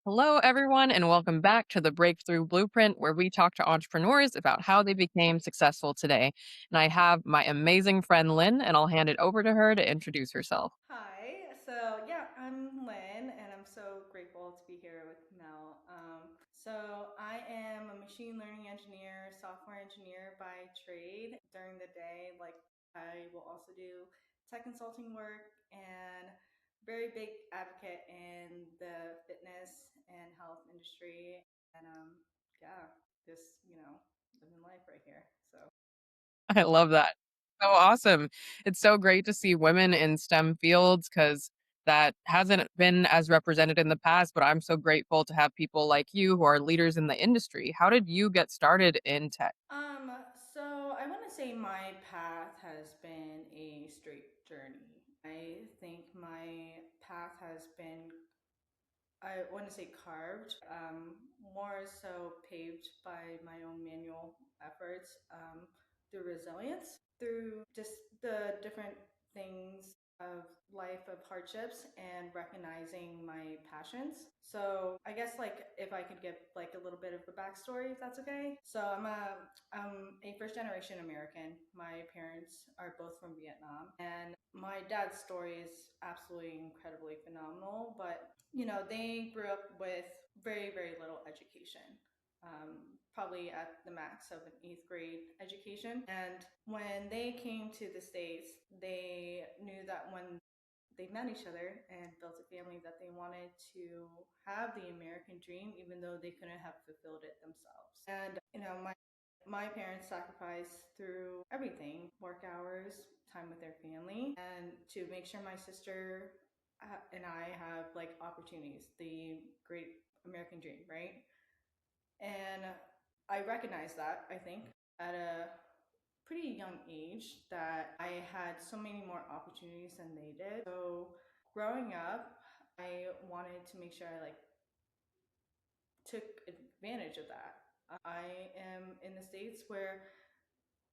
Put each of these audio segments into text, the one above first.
Hello, everyone, and welcome back to the Breakthrough Blueprint, where we talk to entrepreneurs about how they became successful today. And I have my amazing friend Lynn, and I'll hand it over to her to introduce herself. Hi. I'm Lynn, and I'm so grateful to be here with Mel. I am a machine learning engineer, software engineer by trade. During the day, I will also do tech consulting work and very big advocate in the fitness and health industry. And yeah, just living life right here. So. I love that. So awesome. It's so great to see women in STEM fields because that hasn't been as represented in the past, but I'm so grateful to have people like you who are leaders in the industry. How did you get started in tech? I want to say my path has been a straight journey. I think my path has been, I want to say carved, more so paved by my own manual efforts, through resilience, through just the different things of life of hardships and recognizing my passions. So I guess if I could give like a little bit of a backstory, if that's okay. I'm a first generation American. My parents are both from Vietnam, and my dad's story is absolutely incredibly phenomenal. But they grew up with very very little education. Probably at the max of an eighth grade education. And when they came to the States, they knew that when they met each other and built a family that they wanted to have the American dream, even though they couldn't have fulfilled it themselves. And my parents sacrificed through everything: work hours, time with their family, and to make sure my sister and I have like opportunities, the great American dream, right? And I recognize that, I think, at a pretty young age, that I had so many more opportunities than they did. So growing up, I wanted to make sure I took advantage of that. I am in the States where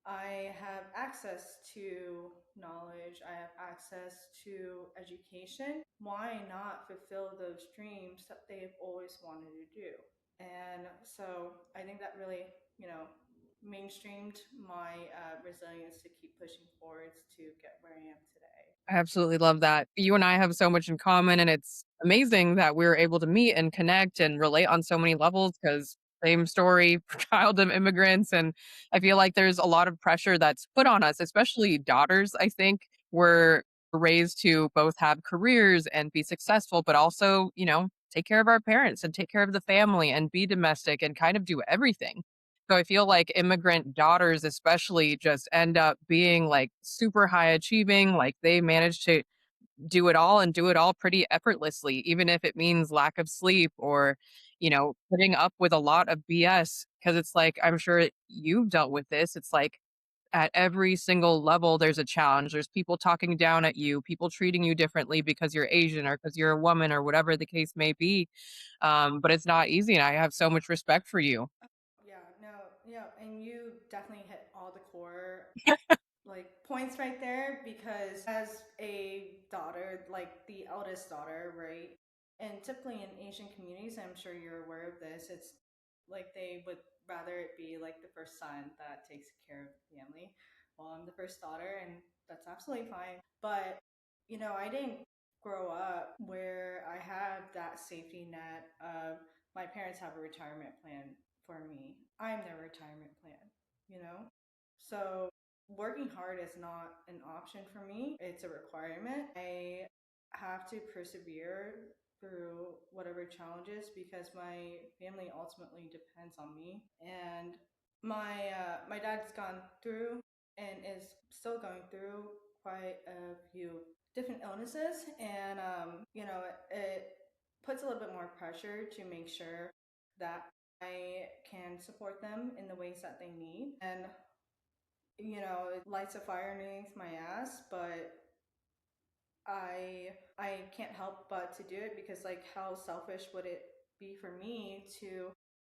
I have access to knowledge, I have access to education. Why not fulfill those dreams that they've always wanted to do? And so I think that really, you know, mainstreamed my resilience to keep pushing forwards to get where I am today. I absolutely love that. You and I have so much in common, and it's amazing that we're able to meet and connect and relate on so many levels because same story, child of immigrants. And I feel like there's a lot of pressure that's put on us, especially daughters. I think we're raised to both have careers and be successful, but also, take care of our parents and take care of the family and be domestic and kind of do everything. So I feel like immigrant daughters especially just end up being like super high achieving, like they manage to do it all and do it all pretty effortlessly, even if it means lack of sleep or, putting up with a lot of BS. Cause it's like, I'm sure you've dealt with this. It's like at every single level, there's a challenge. There's people talking down at you, people treating you differently because you're Asian or because you're a woman or whatever the case may be. But it's not easy. And I have so much respect for you. Yeah, no, yeah, and you definitely hit all the core points right there, because as a daughter, like the eldest daughter, right? And typically in Asian communities, I'm sure you're aware of this, it's like they would rather it be like the first son that takes care of the family. Well, I'm the first daughter, and that's absolutely fine. But I didn't grow up where I have that safety net of my parents have a retirement plan for me. I'm their retirement plan, you know? So working hard is not an option for me, it's a requirement. I have to persevere through whatever challenges because my family ultimately depends on me. And my dad's gone through and is still going through quite a few different illnesses, and it puts a little bit more pressure to make sure that I can support them in the ways that they need. And it lights a fire underneath my ass, but I can't help but to do it, because like how selfish would it be for me to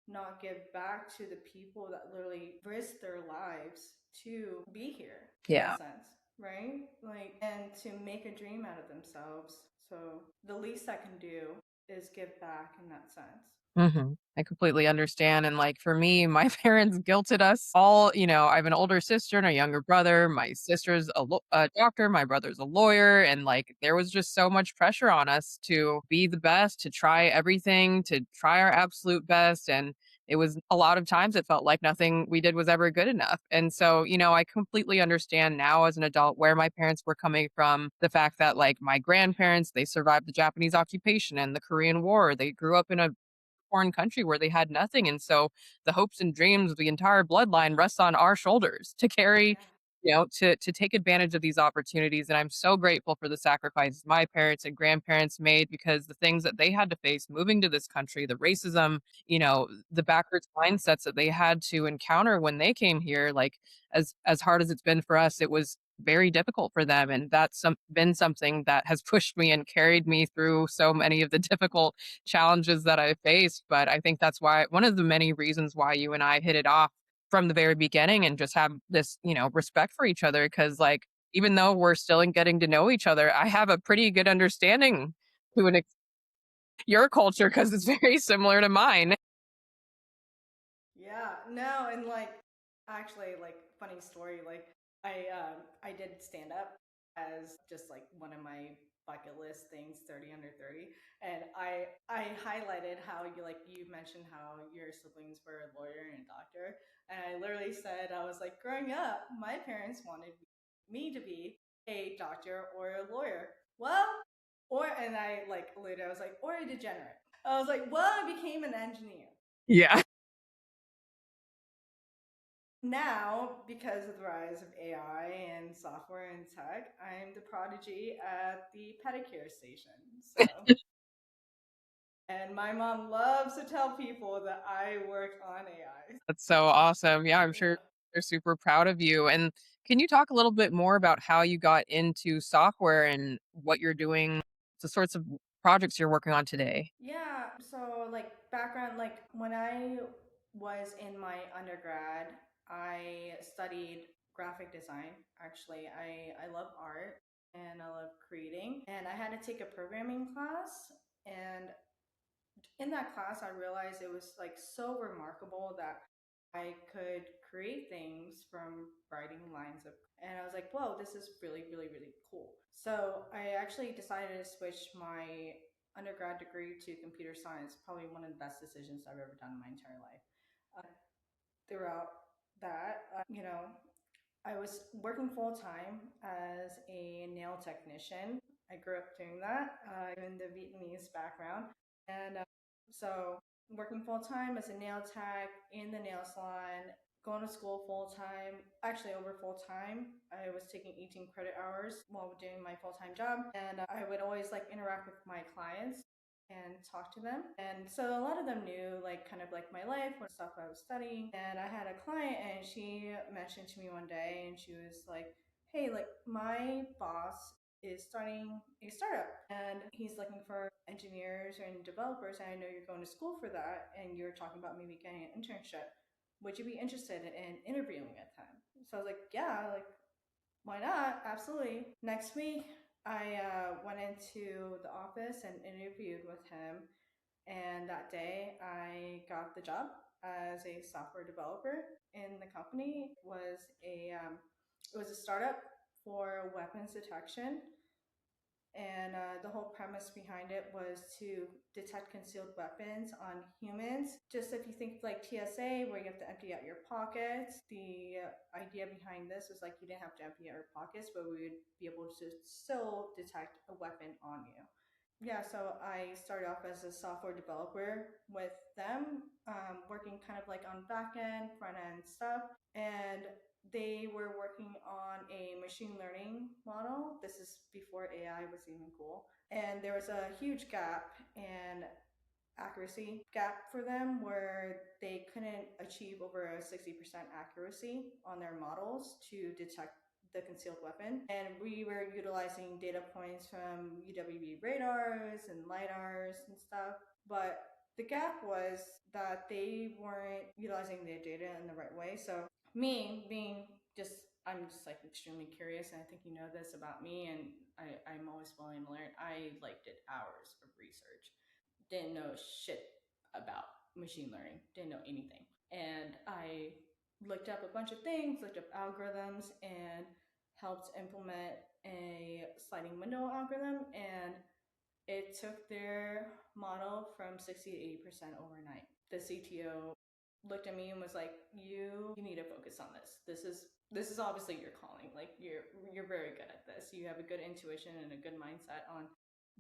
not give back to the people that literally risk their lives to be here, in a Yeah. sense, right? Like, and to make a dream out of themselves. So the least I can do is give back in that sense. Mhm. I completely understand, and, like, for me, my parents guilted us all. I have an older sister and a younger brother. My sister's a doctor, my brother's a lawyer, and, like, there was just so much pressure on us to be the best, to try everything, to try our absolute best, and it was a lot of times it felt like nothing we did was ever good enough, and so, I completely understand now as an adult where my parents were coming from, the fact that, like, my grandparents, they survived the Japanese occupation and the Korean War. They grew up in a foreign country where they had nothing. And so the hopes and dreams of the entire bloodline rests on our shoulders to carry, Yeah. to take advantage of these opportunities. And I'm so grateful for the sacrifices my parents and grandparents made because the things that they had to face moving to this country, the racism, the backwards mindsets that they had to encounter when they came here, like as hard as it's been for us, it was very difficult for them. And that's been something that has pushed me and carried me through so many of the difficult challenges that I faced. But I think that's why one of the many reasons why you and I hit it off from the very beginning and just have this, respect for each other. Cause like, even though we're still in getting to know each other, I have a pretty good understanding to your culture because it's very similar to mine. Yeah, no, and like actually like funny story, like I did stand up as just like one of my bucket list things, 30 under 30. And I highlighted how you mentioned how your siblings were a lawyer and a doctor. And I literally said I was like growing up, my parents wanted me to be a doctor or a lawyer. Well, or and I like later I was like, or a degenerate. I was like, well, I became an engineer. Yeah. Now, because of the rise of AI and software and tech, I'm the prodigy at the pedicure station. So, and my mom loves to tell people that I work on AI. That's so awesome. Yeah, I'm sure Yeah. they're super proud of you. And can you talk a little bit more about how you got into software and what you're doing, the sorts of projects you're working on today? Yeah. So, like, background, like, when I was in my undergrad, I studied graphic design. Actually, I love art and I love creating. And I had to take a programming class. And in that class, I realized it was like so remarkable that I could create things from writing lines of, and I was like, whoa, this is really, really, really cool. So I actually decided to switch my undergrad degree to computer science, probably one of the best decisions I've ever done in my entire life. Throughout that, I was working full time as a nail technician. I grew up doing that in the Vietnamese background. And so, working full time as a nail tech in the nail salon, going to school full time, actually over full time. I was taking 18 credit hours while doing my full time job. And I would always like interact with my clients and talk to them. And so a lot of them knew like kind of like my life, what stuff I was studying. And I had a client and she mentioned to me one day and she was like, hey, like my boss is starting a startup and he's looking for engineers and developers. And I know you're going to school for that and you're talking about maybe getting an internship. Would you be interested in interviewing with him? So I was like, yeah, like why not? Absolutely. Next week, I went into the office and interviewed with him. And that day, I got the job as a software developer in the company. It was a startup for weapons detection, and the whole premise behind it was to detect concealed weapons on humans. Just if you think like TSA, where you have to empty out your pockets, the idea behind this was like you didn't have to empty out your pockets, but we would be able to still detect a weapon on you. Yeah, so I started off as a software developer with them, working kind of like on back end, front end stuff. And they were working on a machine learning model. This is before AI was even cool. And there was a huge gap in accuracy gap for them where they couldn't achieve over a 60% accuracy on their models to detect the concealed weapon. And we were utilizing data points from UWB radars and LIDARs and stuff. But the gap was that they weren't utilizing their data in the right way. So, me being just, I'm just like extremely curious, and I think you know this about me, and I'm always willing to learn. I like did hours of research didn't know shit about machine learning, didn't know anything. And I looked up a bunch of things, looked up algorithms, and helped implement a sliding window algorithm. And it took their model from 60 to 80% overnight. The CTO looked at me and was like, you need to focus on this. This is obviously your calling. Like you're very good at this. You have a good intuition and a good mindset on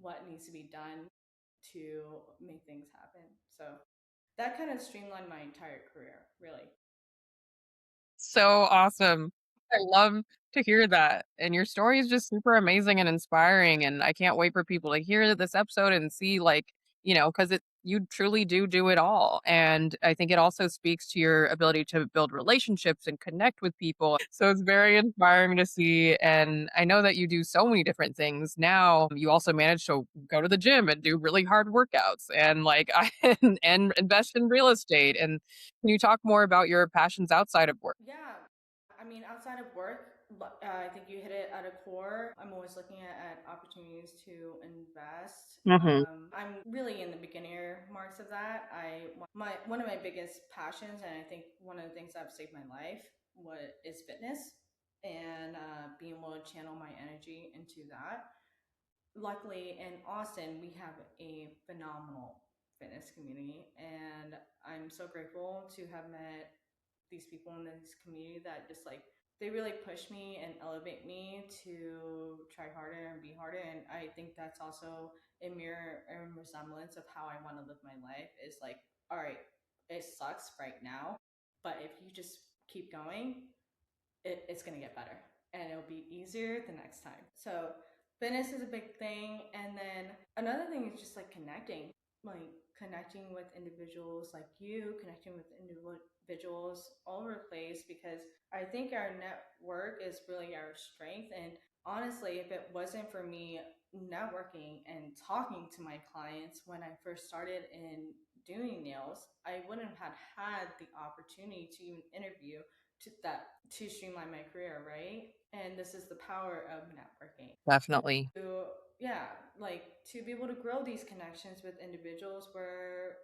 what needs to be done to make things happen. So that kind of streamlined my entire career, really. So awesome. I love to hear that. And your story is just super amazing and inspiring. And I can't wait for people to hear this episode and see, like, because you truly do it all. And I think it also speaks to your ability to build relationships and connect with people. So it's very inspiring to see. And I know that you do so many different things. Now you also manage to go to the gym and do really hard workouts and like and invest in real estate. And can you talk more about your passions outside of work? Yeah, I mean, outside of work, I think you hit it at a core. I'm always looking at opportunities to invest. Mhm. I'm really in the beginner marks of that. My one of my biggest passions, and I think one of the things that have saved my life, is fitness, and being able to channel my energy into that. Luckily, in Austin, we have a phenomenal fitness community, and I'm so grateful to have met these people in this community that just like they really push me and elevate me to try harder and be harder. And I think that's also a mirror and resemblance of how I want to live my life is like, all right, it sucks right now, but if you just keep going, it's going to get better and it'll be easier the next time. So fitness is a big thing. And then another thing is just like connecting with individuals like you, connecting with individuals all over the place because I think our network is really our strength. And honestly, if it wasn't for me networking and talking to my clients when I first started in doing nails, I wouldn't have had the opportunity to even interview to streamline my career, right? And this is the power of networking. Definitely. To yeah, like to be able to grow these connections with individuals where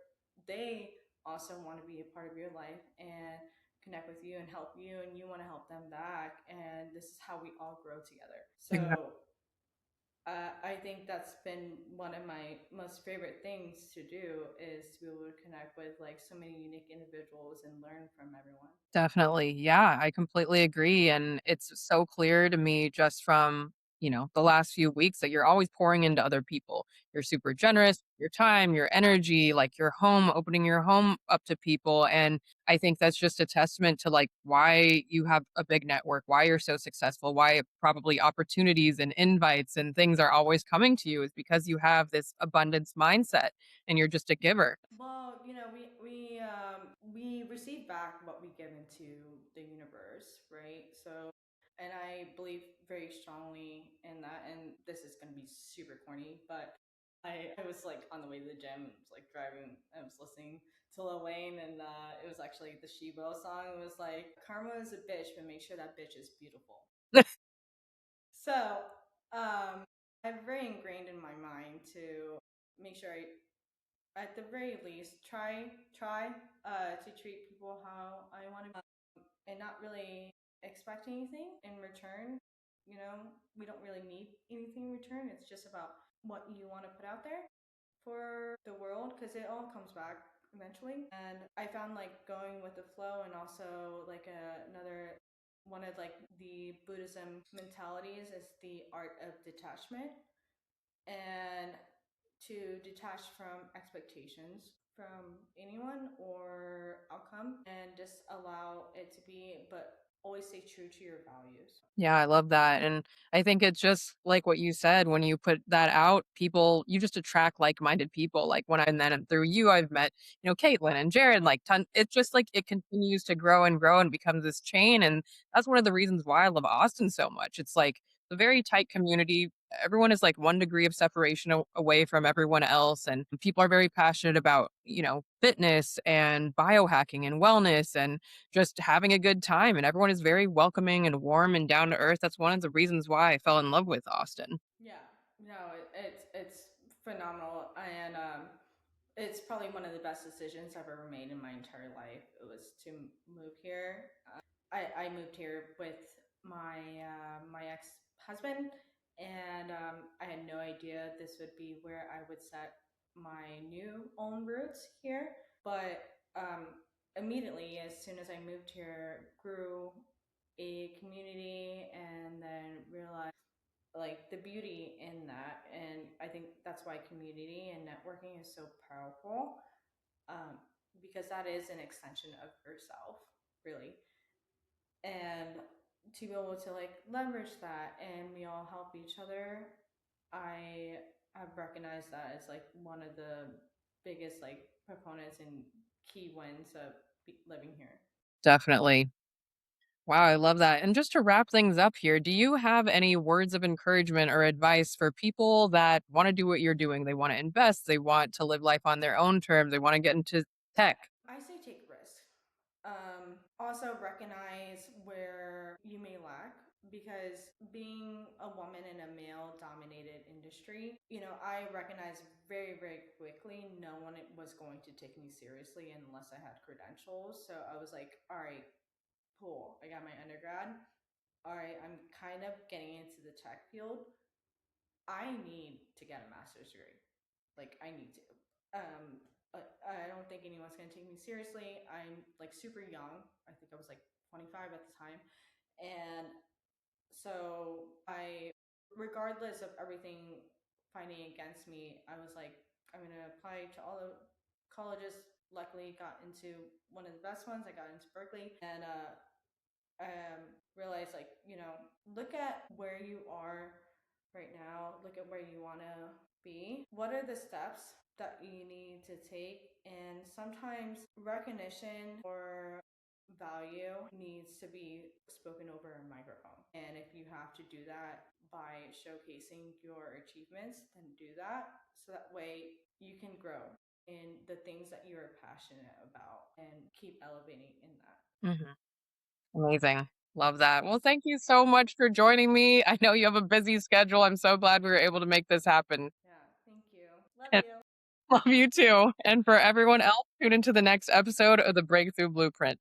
they also want to be a part of your life and connect with you and help you and you want to help them back and this is how we all grow together. Exact So I think that's been one of my most favorite things to do is to be able to connect with like so many unique individuals and learn from everyone. Definitely. Yeah, I completely agree. And it's so clear to me just from, the last few weeks that you're always pouring into other people. You're super generous, your time, your energy, like your home, opening your home up to people. And I think that's just a testament to like why you have a big network, why you're so successful, why probably opportunities and invites and things are always coming to you is because you have this abundance mindset and you're just a giver. Well, we receive back what we give into the universe, right? So, and I believe very strongly in that. And this is going to be super corny, but I was like on the way to the gym, I was like driving, I was listening to Lil Wayne, and it was actually the Shebo song. It was like, "Karma is a bitch, but make sure that bitch is beautiful." So, I'm very ingrained in my mind to make sure at the very least try to treat people how I want to and not really expect anything in return. You know, we don't really need anything in return. It's just about what you want to put out there for the world because it all comes back eventually. And I found like going with the flow and also like another one of like the Buddhism mentalities is the art of detachment and to detach from expectations from anyone or outcome and just allow it to be, but always stay true to your values. Yeah, I love that, and I think it's just like what you said, when you put that out, you just attract like-minded people, like, when I and then through you, I've met, Caitlin and Jared, like, it's just like it continues to grow and becomes this chain, and that's one of the reasons why I love Austin so much. It's like a very tight community. Everyone is like 1 degree of separation away from everyone else, and people are very passionate about, fitness and biohacking and wellness and just having a good time, and everyone is very welcoming and warm and down to earth. That's one of the reasons why I fell in love with Austin. Yeah, no, it's phenomenal, and It's probably one of the best decisions I've ever made in my entire life. It was to move here. I moved here with my ex husband, and I had no idea this would be where I would set my new own roots here. But um, immediately, as soon as I moved here, grew a community, and then realized like the beauty in that. And I think that's why community and networking is so powerful, um, because that is an extension of yourself, really. And to be able to like leverage that and we all help each other, I have recognized that as like one of the biggest like proponents and key wins of living here. Definitely. Wow, I love that. And just to wrap things up here, do you have any words of encouragement or advice for people that want to do what you're doing? They want to invest, they want to live life on their own terms, they want to get into tech. I say take risks. Also recognize where you may lack, because being a woman in a male dominated industry, I recognized very, very quickly no one was going to take me seriously unless I had credentials. So I was like, all right, cool. I got my undergrad. All right, I'm kind of getting into the tech field. I need to get a master's degree. Like, I need to. I don't think anyone's going to take me seriously. I'm like super young. I think I was like 25 at the time. And so regardless of everything fighting against me, I was like, I'm going to apply to all the colleges. Luckily, got into one of the best ones. I got into Berkeley, and realize, like, look at where you are right now, look at where you want to be, what are the steps that you need to take. And sometimes recognition or value needs to be spoken over a microphone, and if you have to do that by showcasing your achievements, then do that, so that way you can grow in the things that you're passionate about and keep elevating in that. Mhm. Amazing. Love that. Well, thank you so much for joining me. I know you have a busy schedule. I'm so glad we were able to make this happen. Yeah, thank you. Love And you. love you too. And for everyone else, tune into the next episode of the Breakthrough Blueprint.